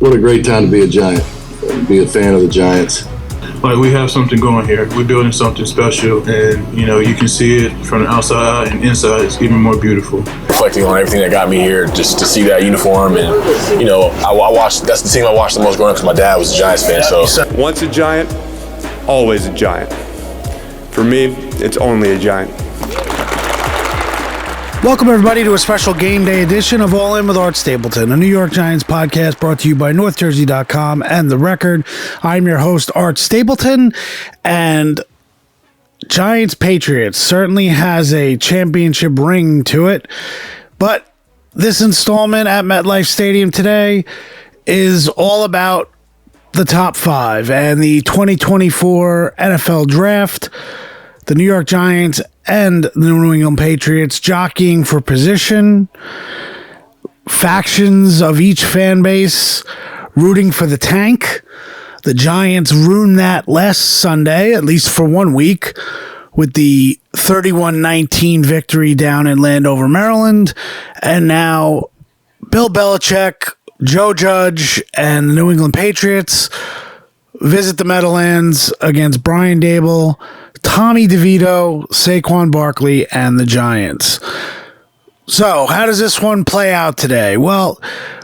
What a great time to be a Giant, be a fan of the Giants. Like, we have something going here. We're building something special, and you can see it from the outside and inside. It's even more beautiful. Reflecting on everything that got me here, just to see that uniform, and I watched. That's the team I watched the most growing up because my dad was a Giants fan. So once a Giant, always a Giant. For me, it's only a Giant. Welcome, everybody, to a special game day edition of All In with Art Stapleton, a New York Giants podcast brought to you by NorthJersey.com and The Record. I'm your host, Art Stapleton, and Giants Patriots certainly has a championship ring to it, but this installment at MetLife Stadium today is all about the top five and the 2024 NFL Draft. The New York Giants and the New England Patriots jockeying for position, factions of each fan base rooting for the tank. The Giants ruined that last Sunday, at least for 1 week, with the 31-19 victory down in Landover, Maryland. And now Bill Belichick, Joe Judge, and the New England Patriots visit the Meadowlands against Brian Daboll, Tommy DeVito, Saquon Barkley, and the Giants. So, how does this one play out today? Well,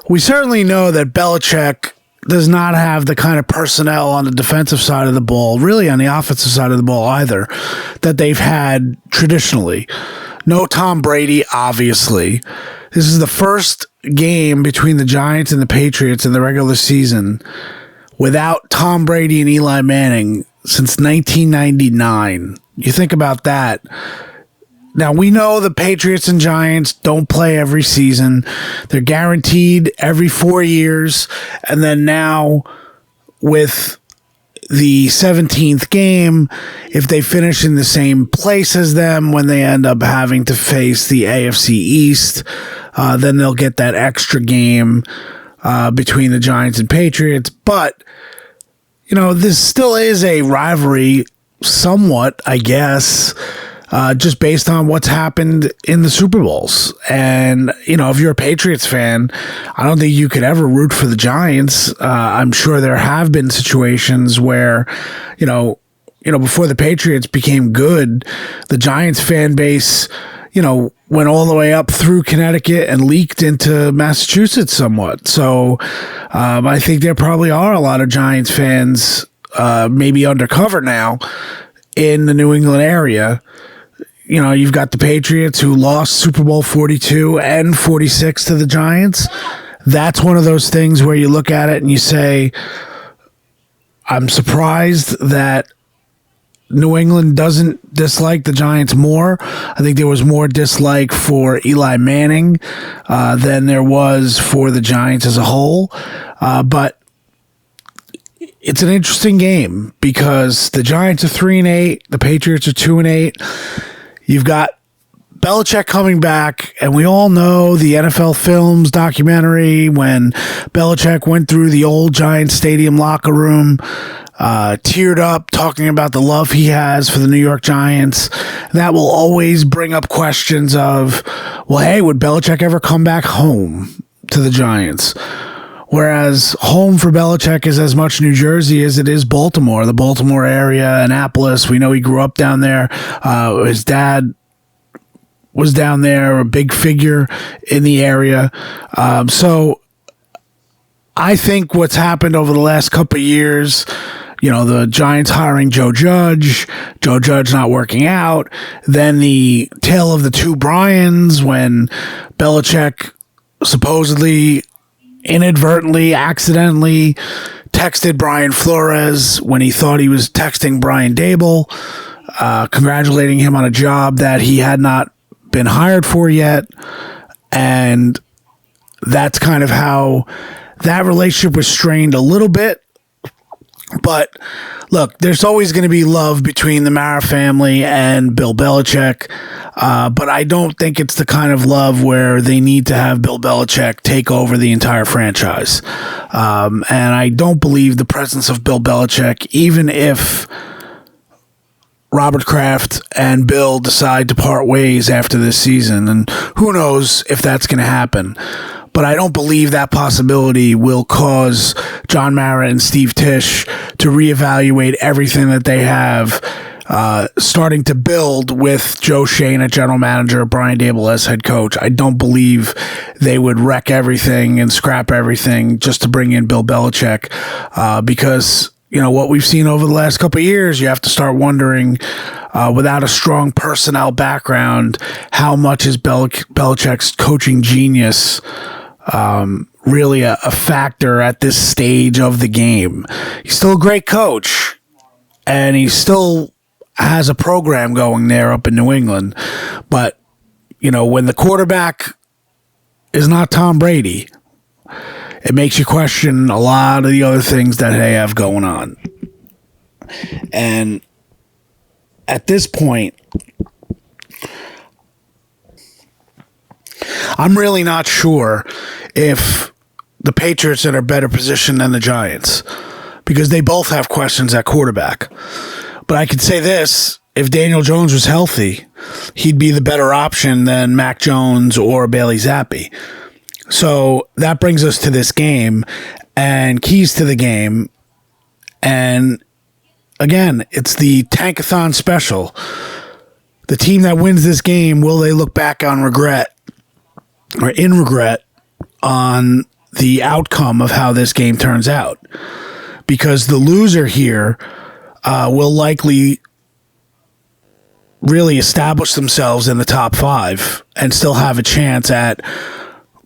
we certainly know that Belichick does not have the kind of personnel on the defensive side of the ball, really on the offensive side of the ball either, that they've had traditionally. No Tom Brady, obviously. This is the first game between the Giants and the Patriots in the regular season without Tom Brady and Eli Manning since 1999. You think about that. Now, we know the Patriots and Giants don't play every season. They're guaranteed every 4 years. And then now, with the 17th game, if they finish in the same place as them when they end up having to face the AFC East, then they'll get that extra game between the Giants and Patriots. But this still is a rivalry somewhat, I guess, just based on what's happened in the Super Bowls. And, if you're a Patriots fan, I don't think you could ever root for the Giants. I'm sure there have been situations where, before the Patriots became good, the Giants fan base, went all the way up through Connecticut and leaked into Massachusetts somewhat. So I think there probably are a lot of Giants fans maybe undercover now in the New England area. You've got the Patriots who lost Super Bowl 42 and 46 to the Giants. That's one of those things where you look at it and you say, I'm surprised that New England doesn't dislike the Giants more. I think there was more dislike for Eli Manning than there was for the Giants as a whole. But it's an interesting game because the Giants are 3-8, the Patriots are 2-8. You've got Belichick coming back, and we all know the NFL Films documentary when Belichick went through the old Giants Stadium locker room, teared up, talking about the love he has for the New York Giants. That will always bring up questions of, well, hey, would Belichick ever come back home to the Giants? Whereas home for Belichick is as much New Jersey as it is Baltimore, the Baltimore area, Annapolis. We know he grew up down there. His dad was down there, a big figure in the area. So I think what's happened over the last couple of years, the Giants hiring Joe Judge not working out, then the tale of the two Bryans when Belichick supposedly inadvertently, accidentally texted Brian Flores when he thought he was texting Brian Daboll, congratulating him on a job that he had not been hired for yet. And that's kind of how that relationship was strained a little bit. But look, there's always going to be love between the Mara family and Bill Belichick. But I don't think it's the kind of love where they need to have Bill Belichick take over the entire franchise. And I don't believe the presence of Bill Belichick, even if Robert Kraft and Bill decide to part ways after this season. And who knows if that's going to happen. but I don't believe that possibility will cause John Mara and Steve Tisch to reevaluate everything that they have, starting to build with Joe Shane at general manager, Brian Dable as head coach. I don't believe they would wreck everything and scrap everything just to bring in Bill Belichick, because what we've seen over the last couple of years, you have to start wondering, without a strong personnel background, how much is Belichick's coaching genius really a factor at this stage of the game. He's still a great coach, and he still has a program going there up in New England. But, when the quarterback is not Tom Brady, it makes you question a lot of the other things that they have going on. And at this point, I'm really not sure if the Patriots are in a better position than the Giants, because they both have questions at quarterback. But I could say this: if Daniel Jones was healthy, he'd be the better option than Mac Jones or Bailey Zappi. So that brings us to this game and keys to the game. And again, it's the Tankathon special. The team that wins this game, will they look back on regret or in regret on the outcome of how this game turns out? Because the loser here will likely really establish themselves in the top 5 and still have a chance at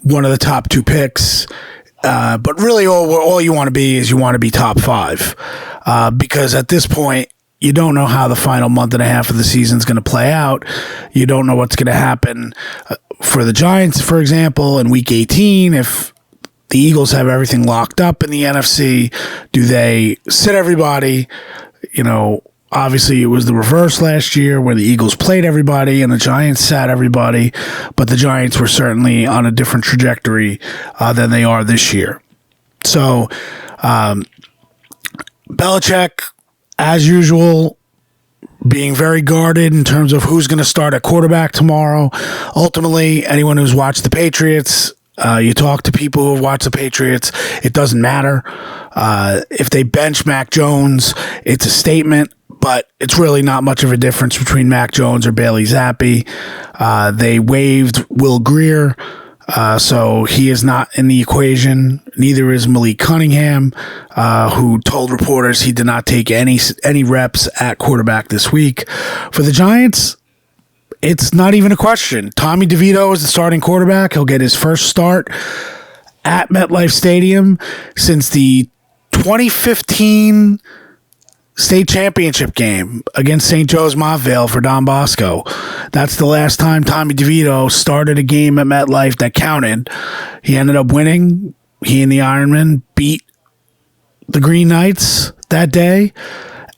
one of the top 2 picks. But really all you want to be is you want to be top 5. Because at this point, you don't know how the final month and a half of the season is going to play out. You don't know what's going to happen for the Giants, for example, in Week 18. If the Eagles have everything locked up in the NFC, do they sit everybody? Obviously, it was the reverse last year where the Eagles played everybody and the Giants sat everybody, but the Giants were certainly on a different trajectory than they are this year. So, Belichick, as usual, being very guarded in terms of who's going to start at quarterback tomorrow. Ultimately, anyone who's watched the Patriots, you talk to people who have watched the Patriots, it doesn't matter. If they bench Mac Jones, it's a statement, but it's really not much of a difference between Mac Jones or Bailey Zappi. They waived Will Grier, so he is not in the equation. Neither is Malik Cunningham, who told reporters he did not take any reps at quarterback this week. For the Giants, it's not even a question. Tommy DeVito is the starting quarterback. He'll get his first start at MetLife Stadium since the 2015 state championship game against St. Joe's Montvale for Don Bosco. That's the last time Tommy DeVito started a game at MetLife that counted. He ended up winning. He and the Ironman beat the Green Knights that day.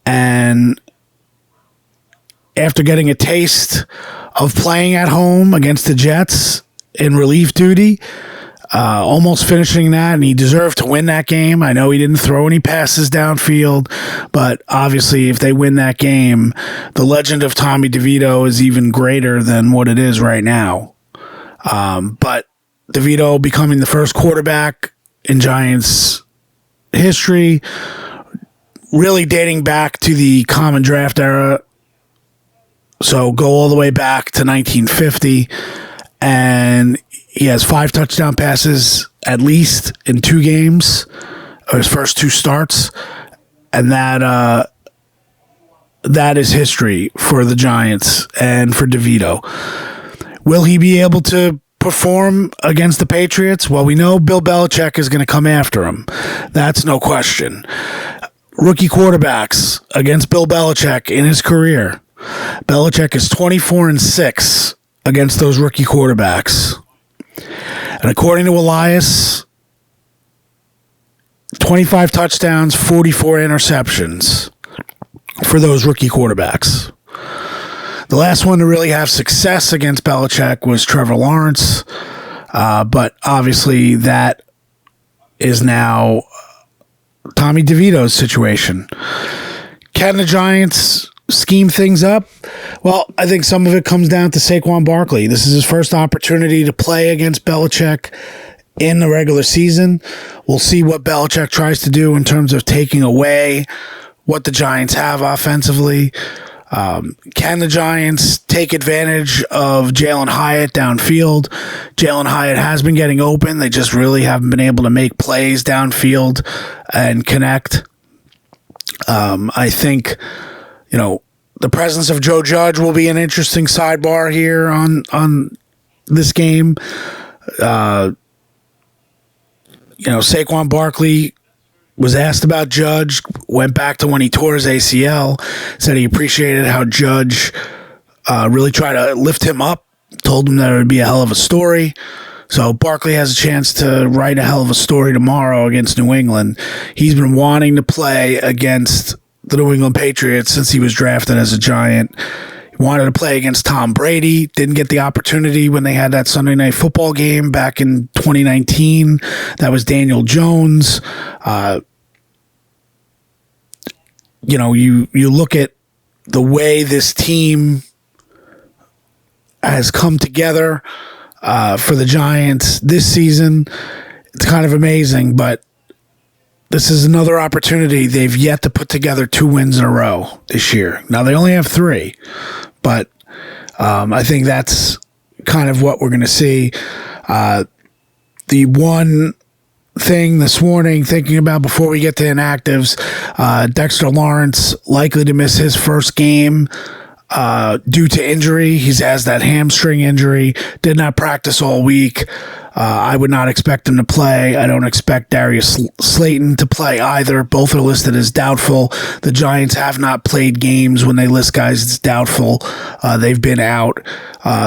And after getting a taste of playing at home against the Jets in relief duty, almost finishing that, and he deserved to win that game. I know he didn't throw any passes downfield, but obviously if they win that game, the legend of Tommy DeVito is even greater than what it is right now. But DeVito becoming the first quarterback in Giants history, really dating back to the common draft era. So go all the way back to 1950, and he has 5 touchdown passes at least in 2 games, or his first 2 starts, and that is history for the Giants and for DeVito. Will he be able to perform against the Patriots? Well, we know Bill Belichick is going to come after him. That's no question. Rookie quarterbacks against Bill Belichick in his career. Belichick is 24-6 against those rookie quarterbacks. And according to Elias, 25 touchdowns, 44 interceptions for those rookie quarterbacks. The last one to really have success against Belichick was Trevor Lawrence, but obviously that is now Tommy DeVito's situation. Can the Giants scheme things up? Well, I think some of it comes down to Saquon Barkley. This is his first opportunity to play against Belichick in the regular season. We'll see what Belichick tries to do in terms of taking away what the Giants have offensively. Can the Giants take advantage of Jalen Hyatt downfield? Jalen Hyatt has been getting open. They just really haven't been able to make plays downfield and connect. I think, the presence of Joe Judge will be an interesting sidebar here on this game. Saquon Barkley was asked about Judge, went back to when he tore his ACL, said he appreciated how Judge really tried to lift him up, told him that it would be a hell of a story. So Barkley has a chance to write a hell of a story tomorrow against New England. He's been wanting to play against the New England Patriots since he was drafted as a Giant. He wanted to play against Tom Brady, didn't get the opportunity when they had that Sunday Night Football game back in 2019. That was Daniel Jones. You look at the way this team has come together for the Giants this season. It's kind of amazing, but this is another opportunity. They've yet to put together 2 wins in a row this year. Now, they only have 3, but I think that's kind of what we're going to see. The one thing this morning, thinking about before we get to inactives, Dexter Lawrence likely to miss his first game due to injury. He has that hamstring injury, did not practice all week. I would not expect him to play. I don't expect Darius Slayton to play either. Both are listed as doubtful. The Giants have not played games when they list guys as doubtful. They've been out.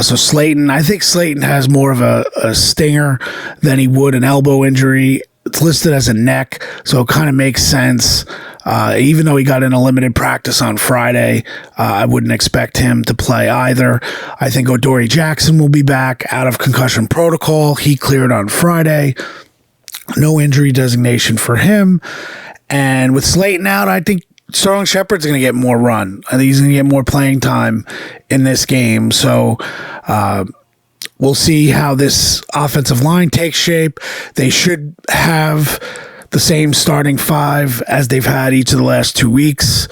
So I think Slayton has more of a stinger than he would an elbow injury. It's listed as a neck, so it kind of makes sense. Even though he got in a limited practice on Friday, I wouldn't expect him to play either. I think Odori Jackson will be back out of concussion protocol. He cleared on Friday. No injury designation for him. And with Slayton out, I think Sterling Shepard's going to get more run. I think he's going to get more playing time in this game. So we'll see how this offensive line takes shape. They should have the same starting 5 as they've had each of the last 2 weeks.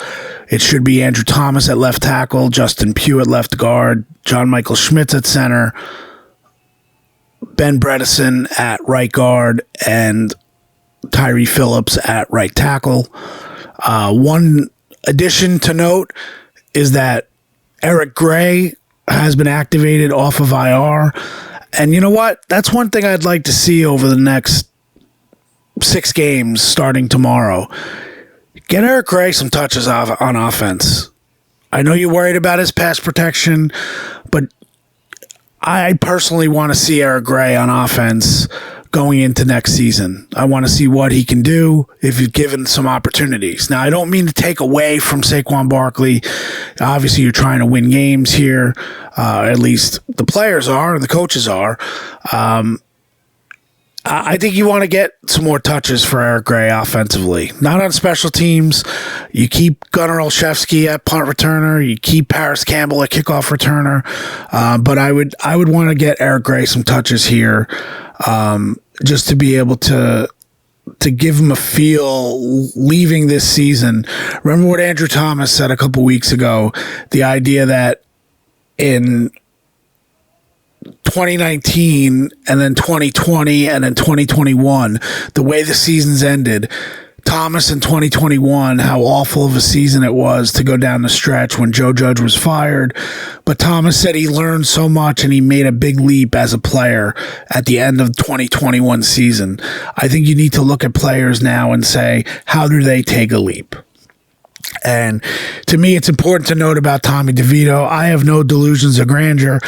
It should be Andrew Thomas at left tackle, Justin Pugh at left guard, John Michael Schmitz at center, Ben Bredesen at right guard, and Tyree Phillips at right tackle. One addition to note is that Eric Gray has been activated off of IR. And you know what? That's one thing I'd like to see over the next 6 games starting tomorrow. Get Eric Gray some touches on offense. I know you're worried about his pass protection, but I personally want to see Eric Gray on offense going into next season. I want to see what he can do if he's given some opportunities. Now, I don't mean to take away from Saquon Barkley. Obviously, you're trying to win games here. At least the players are and the coaches are. I think you want to get some more touches for Eric Gray offensively. Not on special teams. You keep Gunnar Olszewski at punt returner. You keep Paris Campbell at kickoff returner. But I would want to get Eric Gray some touches here, just to be able to give him a feel leaving this season. Remember what Andrew Thomas said a couple weeks ago, the idea that in 2019 and then 2020 and then 2021, the way the seasons ended, Thomas in 2021, how awful of a season it was to go down the stretch when Joe Judge was fired. But Thomas said he learned so much and he made a big leap as a player at the end of the 2021 season. I think you need to look at players now and say, how do they take a leap? And to me, it's important to note about Tommy DeVito. I have no delusions of grandeur.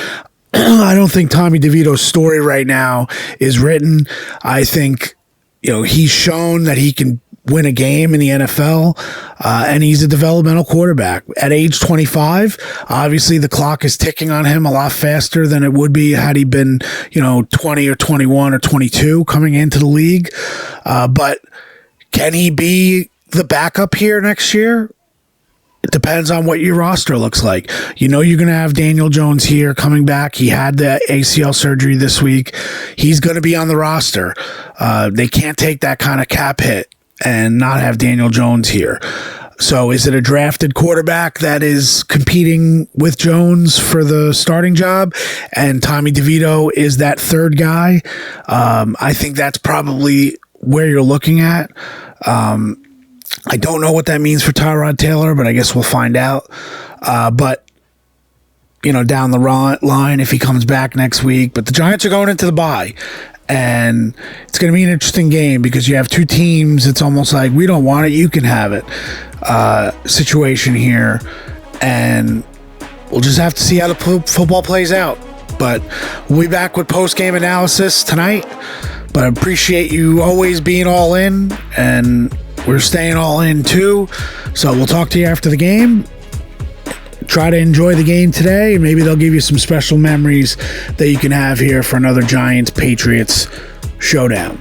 I don't think Tommy DeVito's story right now is written. I think, he's shown that he can win a game in the NFL, and he's a developmental quarterback. At age 25, obviously the clock is ticking on him a lot faster than it would be had he been, 20 or 21 or 22 coming into the league. But can he be the backup here next year? it depends on what your roster looks like. You're going to have Daniel Jones here coming back. He had the ACL surgery this week. He's going to be on the roster. They can't take that kind of cap hit and not have Daniel Jones here. So is it a drafted quarterback that is competing with Jones for the starting job, and Tommy DeVito is that third guy? I think that's probably where you're looking at. I don't know what that means for Tyrod Taylor, but I guess we'll find out. But down the line, if he comes back next week. But the Giants are going into the bye, and it's going to be an interesting game because you have two teams. It's almost like we don't want it, you can have it situation here, and we'll just have to see how the football plays out. But we'll be back with post-game analysis tonight. But I appreciate you always being all in, and we're staying all in too. So we'll talk to you after the game. Try to enjoy the game today, and maybe they'll give you some special memories that you can have here for another Giants-Patriots showdown.